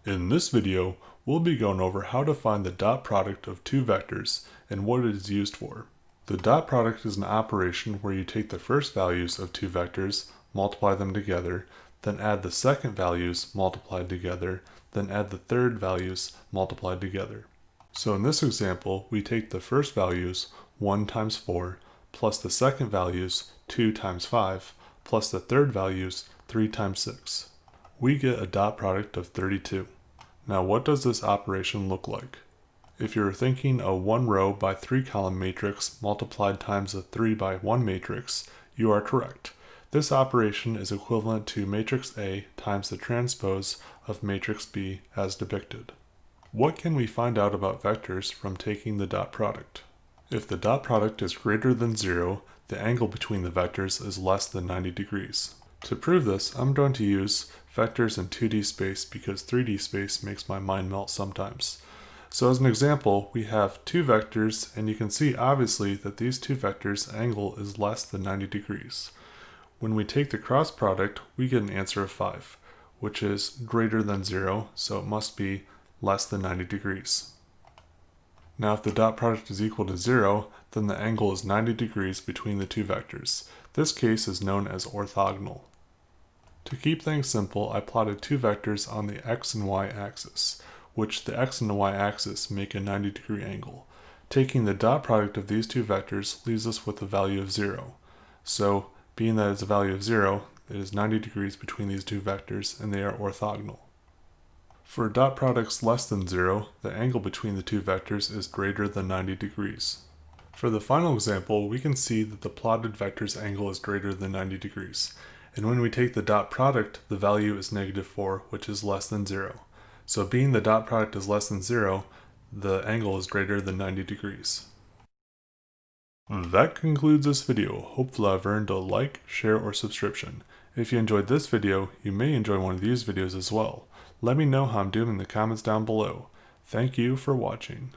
In this video, we'll be going over how to find the dot product of two vectors and what it is used for. The dot product is an operation where you take the first values of two vectors, multiply them together, then add the second values multiplied together, then add the third values multiplied together. So in this example, we take the first values, 1 times 4, plus the second values, 2 times 5, plus the third values, 3 times 6. We get a dot product of 32. Now what does this operation look like? If you're thinking a 1 row by 3 column matrix multiplied times a 3 by 1 matrix, you are correct. This operation is equivalent to matrix A times the transpose of matrix B as depicted. What can we find out about vectors from taking the dot product? If the dot product is greater than 0, the angle between the vectors is less than 90 degrees. To prove this, I'm going to use vectors in 2D space because 3D space makes my mind melt sometimes. So as an example, we have two vectors, and you can see obviously that these two vectors' angle is less than 90 degrees. When we take the cross product, we get an answer of 5, which is greater than 0, so it must be less than 90 degrees. Now if the dot product is equal to 0, then the angle is 90 degrees between the two vectors. This case is known as orthogonal. To keep things simple, I plotted two vectors on the x and y axis, which the x and the y axis make a 90 degree angle. Taking the dot product of these two vectors leaves us with a value of 0. So, being that it's a value of 0, it is 90 degrees between these two vectors, and they are orthogonal. For dot products less than 0, the angle between the two vectors is greater than 90 degrees. For the final example, we can see that the plotted vector's angle is greater than 90 degrees. And when we take the dot product, the value is -4, which is less than 0. So being the dot product is less than 0, the angle is greater than 90 degrees. That concludes this video. Hopefully I've earned a like, share, or subscription. If you enjoyed this video, you may enjoy one of these videos as well. Let me know how I'm doing in the comments down below. Thank you for watching.